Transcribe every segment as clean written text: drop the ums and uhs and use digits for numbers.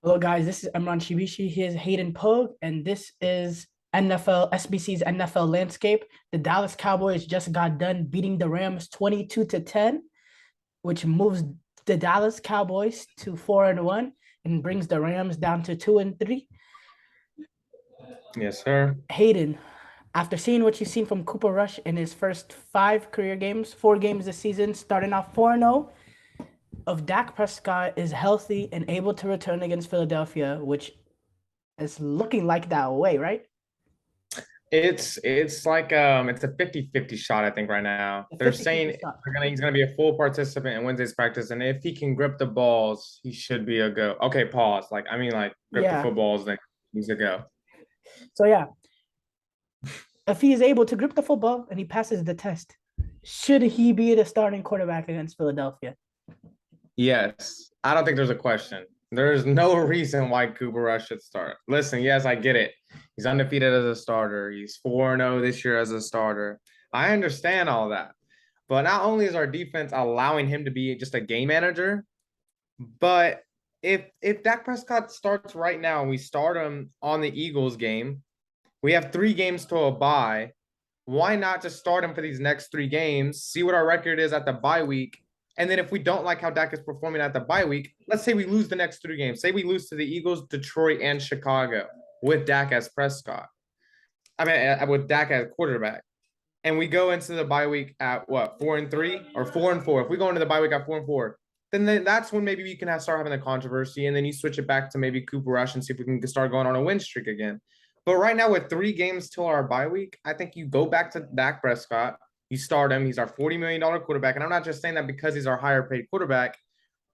Hello, guys. This is Imran Shibishi. Here's Hayden Pogue, and this is SBC's NFL landscape. The Dallas Cowboys just got done beating the Rams 22-10, which moves the Dallas Cowboys to 4-1 and brings the Rams down to 2-3. Yes, sir. Hayden, after seeing what you've seen from Cooper Rush in his first five career games, 4 games this season, starting off 4-0, if Dak Prescott is healthy and able to return against Philadelphia, which is looking like that way, right? It's like it's a 50-50 shot, I think, right now. A They're 50-50 saying shot. he's gonna be a full participant in Wednesday's practice, and if he can grip the balls, he should be a go. Okay, pause. Like grip the Yeah. footballs, then he's a go. So yeah, if he is able to grip the football and he passes the test, should he be the starting quarterback against Philadelphia? Yes. I don't think there's a question. There's no reason why Cooper Rush should start. Listen, yes, I get it. He's undefeated as a starter. He's 4-0 this year as a starter. I understand all that. But not only is our defense allowing him to be just a game manager, but if Dak Prescott starts right now and we start him on the Eagles game, we have 3 games to a bye. Why not just start him for these next 3 games, see what our record is at the bye week, and then if we don't like how Dak is performing at the bye week, let's say we lose the next 3 games. Say we lose to the Eagles, Detroit, and Chicago with Dak as Prescott. I mean, with Dak as quarterback. And we go into the bye week at what, 4-3 or 4-4? If we go into the bye week at 4-4, then that's when maybe we can start having a controversy, and then you switch it back to maybe Cooper Rush and see if we can start going on a win streak again. But right now, with 3 games till our bye week, I think you go back to Dak Prescott. You start him. He's our $40 million quarterback. And I'm not just saying that because he's our higher paid quarterback.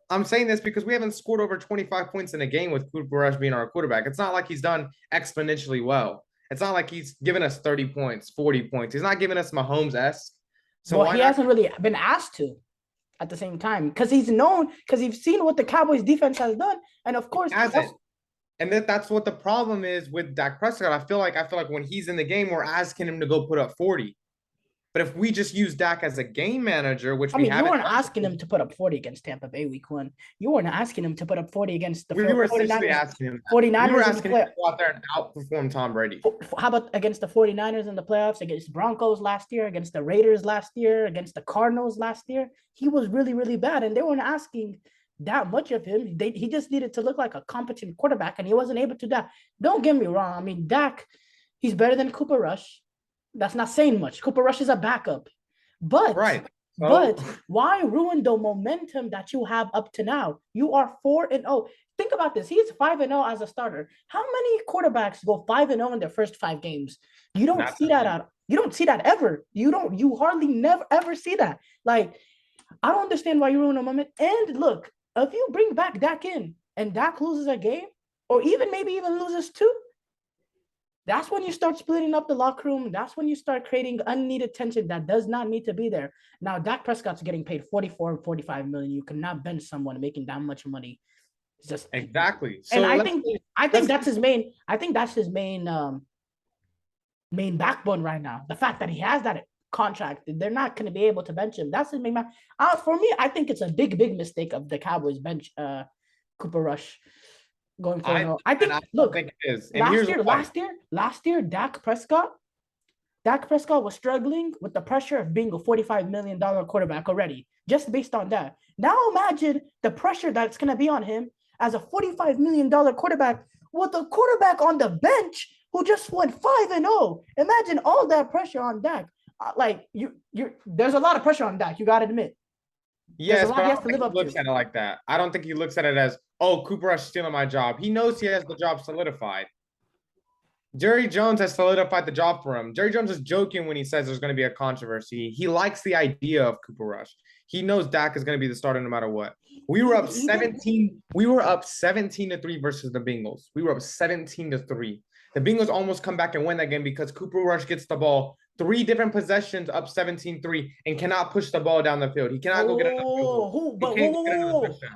I'm saying this because we haven't scored over 25 points in a game with Cooper Rush being our quarterback. It's not like he's done exponentially well. It's not like he's given us 30 points, 40 points. He's not giving us Mahomes-esque. So Well, why he not? hasn't really been asked to at the same time because he's known because he's seen what the Cowboys defense has done, and of He course, hasn't. And that's what the problem is with Dak Prescott. I feel like when he's in the game, we're asking him to go put up 40. But if we just use Dak as a game manager, which I we mean, you haven't weren't done asking before, him to put up 40 against Tampa Bay week one. You weren't asking him to put up 40 against the we were essentially 49ers, asking him that. We were 49ers in the asking him play. to go out there and outperform Tom Brady. How about against the 49ers in the playoffs, against the Broncos last year, against the Raiders last year, against the Cardinals last year? He was really, really bad, and they weren't asking that much of him. He just needed to look like a competent quarterback, and he wasn't able to do that. Don't get me wrong. I mean, Dak, he's better than Cooper Rush. That's not saying much. Cooper Rush is a backup. But Right. So but why ruin the momentum that you have up to now? You are 4-0. Think about this. He's 5-0 as a starter. How many quarterbacks go 5-0 in their first 5 games? You don't not see to that me. out. You don't see that ever. You hardly never ever see that. Like, I don't understand why you ruin a moment. And look, if you bring back Dak in and Dak loses a game, or even maybe even loses two, that's when you start splitting up the locker room. That's when you start creating unneeded tension that does not need to be there. Now, Dak Prescott's getting paid 44, 45 million. You cannot bench someone making that much money. It's just, Exactly. and So I think let's that's his main. I think that's his main backbone right now. The fact that he has that contract, they're not going to be able to bench him. That's his main. For me, I think it's a big mistake of the Cowboys bench Cooper Rush going for I no. I and think I don't look, think it is. And here's why. last year, Dak Prescott was struggling with the pressure of being a $45 million quarterback already, just based on that. Now imagine the pressure that's going to be on him as a $45 million quarterback with a quarterback on the bench who just went 5-0. Imagine all that pressure on Dak. There's a lot of pressure on Dak. You got to admit, there's a Yes, lot but he I has don't to think live he up to. looks at it like that. I don't think he looks at it as, oh, Cooper Rush stealing my job. He knows he has the job solidified. Jerry Jones has solidified the job for him. Jerry Jones is joking when he says there's going to be a controversy. He likes the idea of Cooper Rush. He knows Dak is going to be the starter no matter what. We were up Even 17. We were up 17-3 versus the Bengals. We were up 17-3. The Bengals almost come back and win that game because Cooper Rush gets the ball 3 different possessions up 17-3 and cannot push the ball down the field. He cannot go get another field Oh, goal. who? He But whoa, can't whoa, go get whoa, another whoa! touchdown.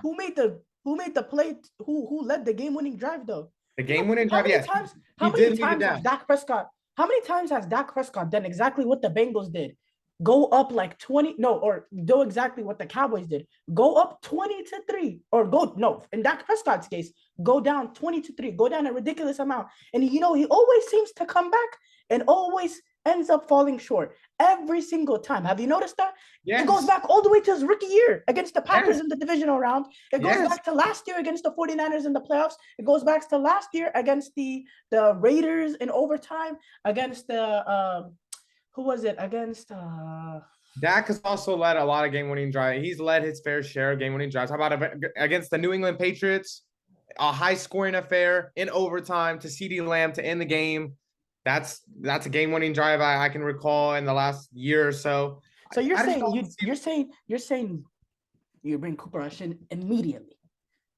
Who made the play? Who led the game winning drive though? The You know game winning how drive, many yes, times? he How many did lead it times has down. Dak Prescott? How many times has Dak Prescott done exactly what the Bengals did? go up like 20, no, or do exactly what the Cowboys did. Go up 20-3, or go, no, in Dak Prescott's case, go down 20-3, go down a ridiculous amount. And he always seems to come back and always ends up falling short every single time. Have you noticed that? It goes Yes. back all the way to his rookie year against the Packers Yes. in the divisional round. It goes Yes. back to last year against the 49ers in the playoffs. It goes back to last year against the Raiders in overtime, against the who was it? Against Dak has also led a lot of game-winning drives. He's led his fair share of game-winning drives. How about against the New England Patriots? A high-scoring affair in overtime to CeeDee Lamb to end the game. That's a game-winning drive I can recall in the last year or so. So you're saying you bring Cooper Rush in immediately,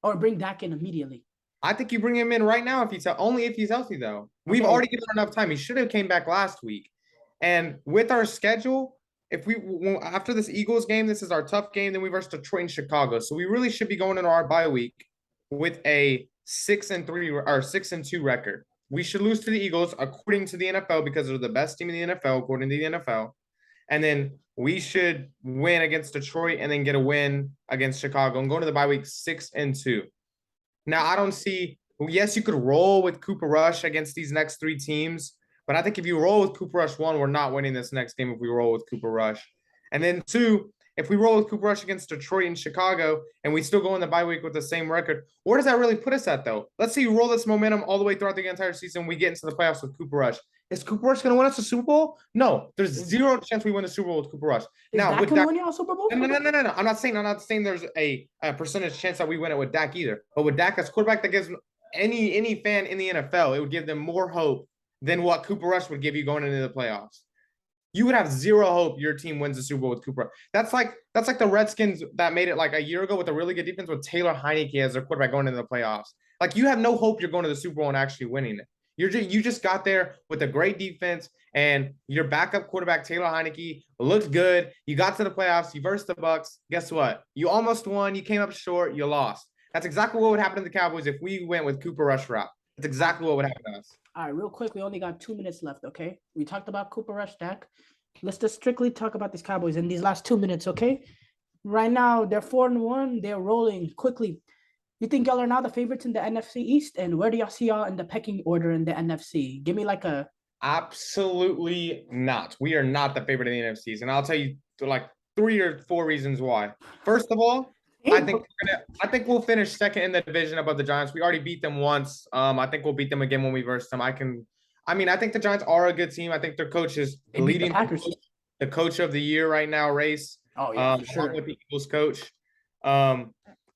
or bring Dak in immediately. I think you bring him in right now if he's only if he's healthy though. We've Okay. already given him enough time. He should have came back last week. And with our schedule, if we after this Eagles game, this is our tough game. Then we versus Detroit and Chicago, so we really should be going into our bye week with a 6-3 or 6-2 record. We should lose to the Eagles according to the NFL because they're the best team in the NFL according to the NFL. And then we should win against Detroit and then get a win against Chicago and go into the bye week 6-2. Now, I don't see, yes, you could roll with Cooper Rush against these next three teams, but I think if you roll with Cooper Rush, one, we're not winning this next game if we roll with Cooper Rush. And then two, if we roll with Cooper Rush against Detroit and Chicago and we still go in the bye week with the same record, where does that really put us at, though? Let's say you roll this momentum all the way throughout the entire season, we get into the playoffs with Cooper Rush. Is Cooper Rush going to win us a Super Bowl? No, there's zero chance we win the Super Bowl with Cooper Rush. Now, with Dak, win y'all Super Bowl? No. I'm not saying there's a percentage chance that we win it with Dak either. But with Dak as quarterback, that gives any fan in the NFL, it would give them more hope than what Cooper Rush would give you going into the playoffs. You would have zero hope your team wins the Super Bowl with Cooper. That's like the Redskins that made it like a year ago with a really good defense with Taylor Heineke as their quarterback going into the playoffs. Like you have no hope you're going to the Super Bowl and actually winning it. You just got there with a great defense and your backup quarterback Taylor Heineke looked good. You got to the playoffs. You versed the Bucs. Guess what? You almost won. You came up short. You lost. That's exactly what would happen to the Cowboys if we went with Cooper Rush route. That's exactly what would happen to us. All right, real quick. We only got 2 minutes left. Okay, we talked about Cooper Rush, Dak. Let's just strictly talk about these Cowboys in these last 2 minutes. Okay, right now they're 4-1. They're rolling quickly. You think y'all are now the favorites in the NFC East? And where do y'all see y'all in the pecking order in the NFC? Give me like a... Absolutely not. We are not the favorite in the NFC East. And I'll tell you like 3 or 4 reasons why. First of all, I think we'll finish second in the division above the Giants. We already beat them once. I think we'll beat them again when we verse them. I think the Giants are a good team. I think their coach is leading the coach of the year right now race. Oh, yeah, for sure. Along with the Eagles coach.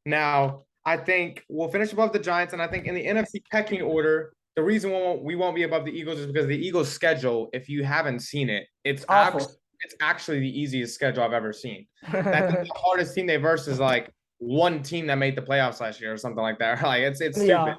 Now, I think we'll finish above the Giants, and I think in the NFC pecking order, the reason we won't be above the Eagles is because the Eagles' schedule, if you haven't seen it, it's actually the easiest schedule I've ever seen. That's the hardest team they verse is like one team that made the playoffs last year or something like that. Like it's stupid.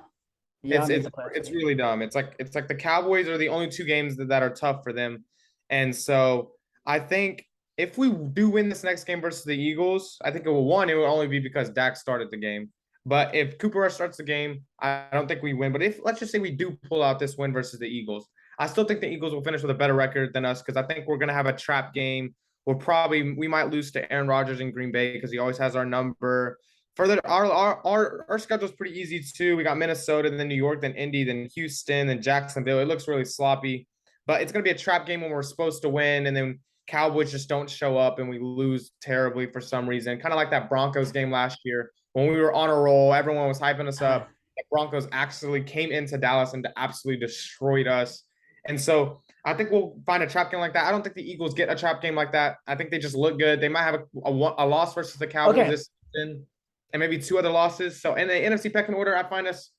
It's really dumb. It's like the Cowboys are the only 2 games that are tough for them, and so I think if we do win this next game versus the Eagles, I think it will only be because Dak started the game. But if Cooper Rush starts the game, I don't think we win. But if let's just say we do pull out this win versus the Eagles, I still think the Eagles will finish with a better record than us because I think we're going to have a trap game. We might lose to Aaron Rodgers in Green Bay because he always has our number. Further, our schedule is pretty easy too. We got Minnesota, then New York, then Indy, then Houston, then Jacksonville. It looks really sloppy, but it's going to be a trap game when we're supposed to win, and then Cowboys just don't show up and we lose terribly for some reason. Kind of like that Broncos game last year. When we were on a roll, everyone was hyping us up. The Broncos actually came into Dallas and absolutely destroyed us. And so I think we'll find a trap game like that. I don't think the Eagles get a trap game like that. I think they just look good. They might have a loss versus the Cowboys this season and maybe 2 other losses. So in the NFC pecking order, I find us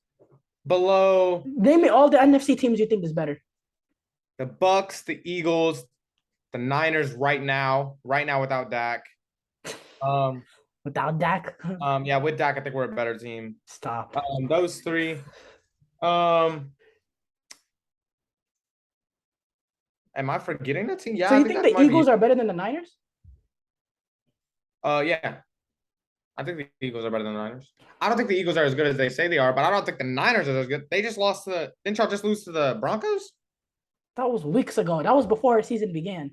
below. Name me all the NFC teams you think is better. The Bucs, the Eagles, the Niners right now without Dak. Without Dak? Yeah, with Dak, I think we're a better team. Stop. Those 3. Am I forgetting the team? Yeah. So you think the Eagles are better than the Niners? Yeah. I think the Eagles are better than the Niners. I don't think the Eagles are as good as they say they are, but I don't think the Niners are as good. They just lost to didn't y'all just lose to the Broncos? That was weeks ago. That was before our season began.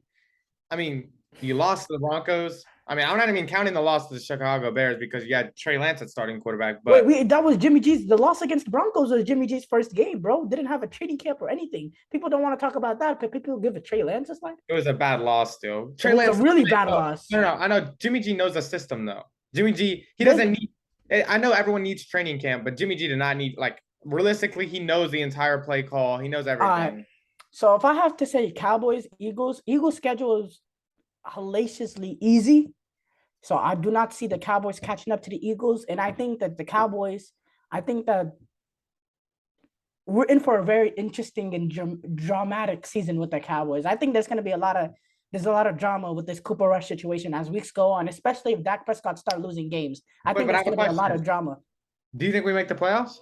I mean, You lost to the Broncos. I mean, I'm not even counting the loss to the Chicago Bears because you had Trey Lance at starting quarterback. But Wait, that was Jimmy G's. The loss against the Broncos was Jimmy G's first game, bro. Didn't have a training camp or anything. People don't want to talk about that. But people give a Trey Lance a slide. it was a bad loss still. It Trey was a Lance. really bad loss. No, I know Jimmy G knows the system though. Jimmy G, he Does doesn't need. I know everyone needs training camp, but Jimmy G did not need like realistically. He knows the entire play call. He knows everything. So if I have to say Cowboys, Eagles schedule is hellaciously easy. So I do not see the Cowboys catching up to the Eagles. And I think that I think that we're in for a very interesting and dramatic season with the Cowboys. I think there's a lot of drama with this Cooper Rush situation as weeks go on, especially if Dak Prescott start losing games. I think there's going to be a lot of drama. Do you think we make the playoffs?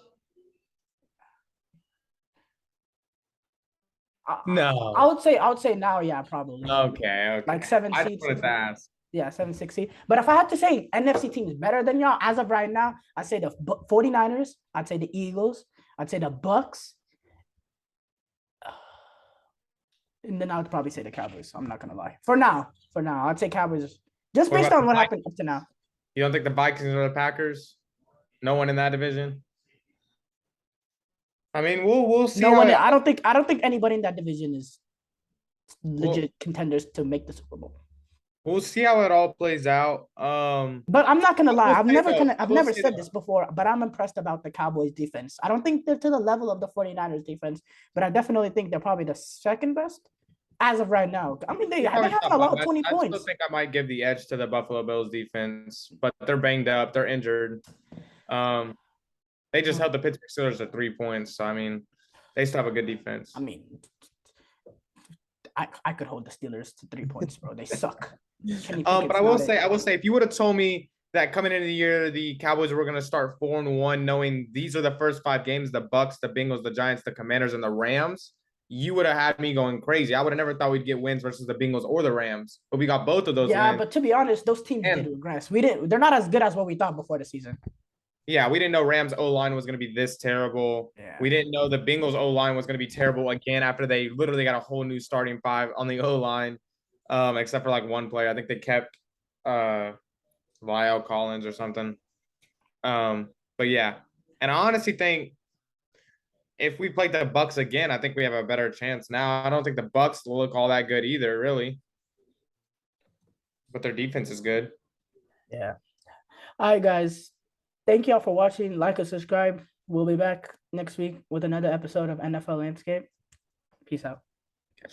No. I would say now, yeah, probably. Okay. Like 7 seeds. I just wanted to ask. Yeah, 7-6 seed. But if I had to say NFC teams better than y'all as of right now, I'd say the 49ers, I'd say the Eagles, I'd say the Bucks. And then I would probably say the Cowboys. I'm not gonna lie. For now, I'd say Cowboys just based on what happened up to now. You don't think the Vikings or the Packers? No one in that division? I mean, we'll see. No one. I don't think anybody in that division is legit contenders to make the Super Bowl. We'll see how it all plays out. But I'm not gonna lie. I've never said this before, but I'm impressed about the Cowboys defense. I don't think they're to the level of the 49ers defense, but I definitely think they're probably the second best as of right now. I mean, they have about 20 points. I still think I might give the edge to the Buffalo Bills defense, but they're banged up. They're injured. They just held the Pittsburgh Steelers to 3 points. So, I mean, they still have a good defense. I mean, I could hold the Steelers to 3 points, bro. They suck. But I will say, if you would have told me that coming into the year, the Cowboys were going to start 4-1, knowing these are the first 5 games, the Bucks, the Bengals, the Giants, the Commanders, and the Rams, you would have had me going crazy. I would have never thought we'd get wins versus the Bengals or the Rams, but we got both of those. Yeah, but to be honest, those teams did regress. They're not as good as what we thought before the season. Yeah, we didn't know Rams O-line was going to be this terrible. Yeah. We didn't know the Bengals O-line was going to be terrible again after they literally got a whole new starting 5 on the O-line, except for like one player. I think they kept Lyle Collins or something. But yeah, and I honestly think if we played the Bucks again, I think we have a better chance now. I don't think the Bucks will look all that good either, really. But their defense is good. Yeah. All right, guys. Thank y'all for watching. Like and subscribe. We'll be back next week with another episode of NFL Landscape. Peace out.